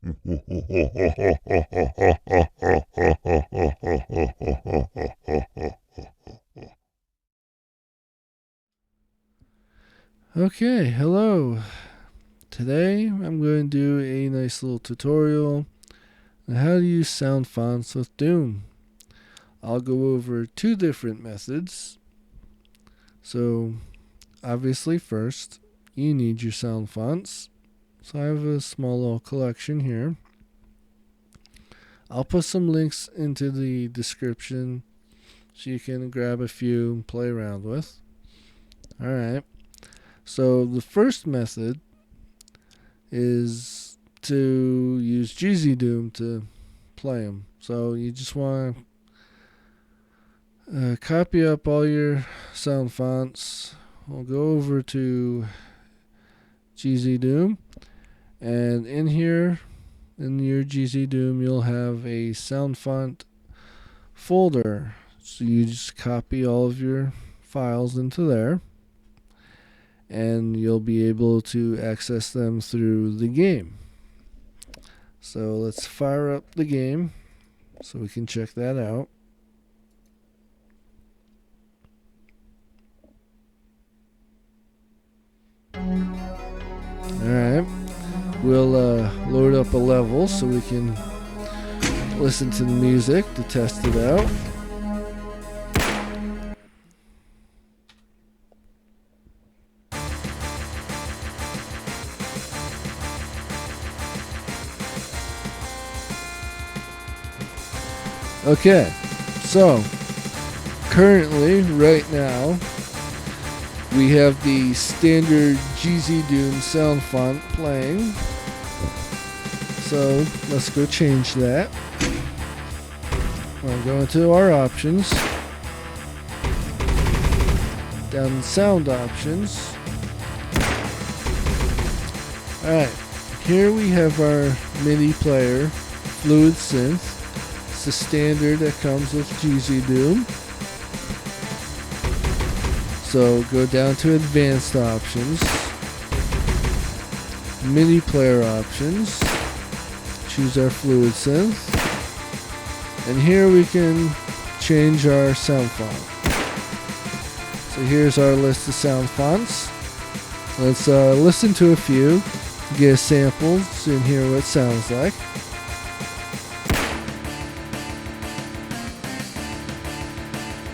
Okay, hello. Today I'm going to do a nice little tutorial on how to use sound fonts with Doom. I'll go over two different methods. So, obviously, first, you need your sound fonts. So, I have a small little collection here. I'll put some links into the description so you can grab a few and play around with. Alright. So, the first method is to use GZ Doom to play them. So you just want to copy up all your sound fonts. We'll go over to GZ Doom, and in here, in your GZ Doom, you'll have a Soundfont folder. So you just copy all of your files into there, and you'll be able to access them through the game. So let's fire up the game so we can check that out. Alright, we'll load up a level so we can listen to the music to test it out. Okay, so currently, right now, we have the standard GZ Doom sound font playing. So let's go change that. I'll go into our options. Down to sound options. Alright, here we have our MIDI player, Fluid Synth. It's the standard that comes with GZ Doom. So go down to advanced options, MIDI player options, choose our Fluid Synth, and here we can change our sound font. So here's our list of sound fonts. Let's listen to a few, get a sample so you can hear what it sounds like.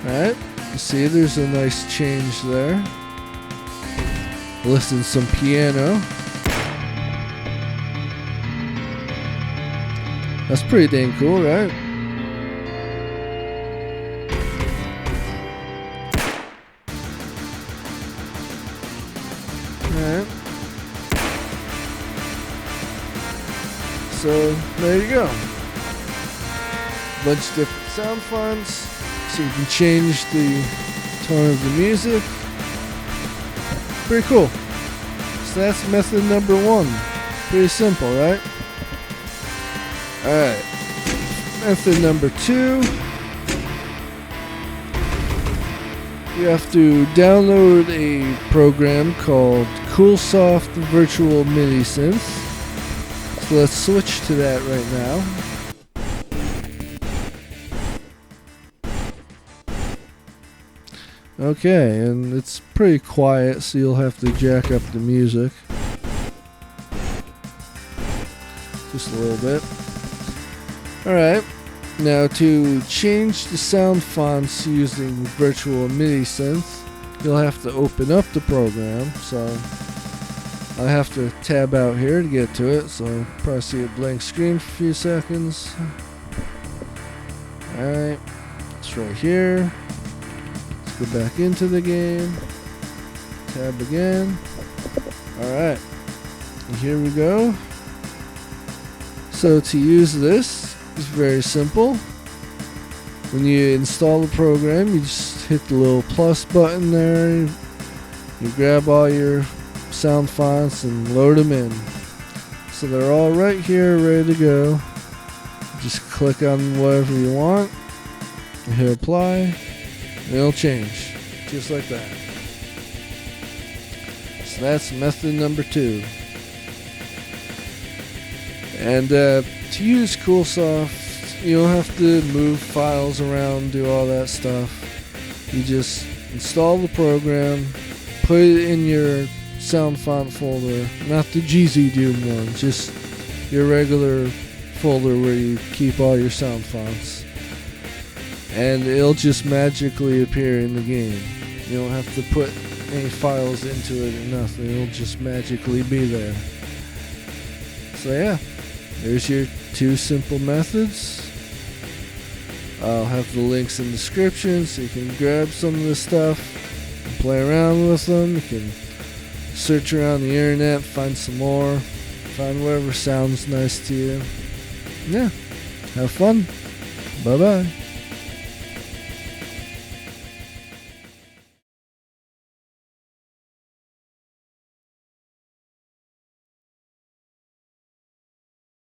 Alright, you see there's a nice change there. Listen to some piano. That's pretty dang cool, right? Alright. So, there you go. Bunch of different sound fonts. So you can change the tone of the music. Pretty cool. So that's method number one. Pretty simple, right? Alright. Method number two. You have to download a program called CoolSoft Virtual MIDI Synth. So let's switch to that right now. Okay, and it's pretty quiet, so you'll have to jack up the music just a little bit. Alright, now to change the sound fonts using Virtual MIDI Synth, you'll have to open up the program, so I have to tab out here to get to it, so I'll probably see a blank screen for a few seconds. Alright, it's right here. Go back into the game, tab again. Alright, and here we go. So to use this, it's very simple. When you install the program, you just hit the little plus button there. You grab all your sound fonts and load them in. So they're all right here, ready to go. Just click on whatever you want, and hit apply. It'll change, just like that. So that's method number two. And to use CoolSoft, you don't have to move files around, do all that stuff. You just install the program, put it in your Soundfont folder, not the GZ Doom one, just your regular folder where you keep all your sound fonts, and it'll just magically appear in the game. You don't have to put any files into it or nothing. It'll just magically be there. So yeah, there's your 2 simple methods. I'll have the links in the description so you can grab some of this stuff and play around with them. You can search around the internet, find some more, find whatever sounds nice to you. Yeah, have fun. Bye bye.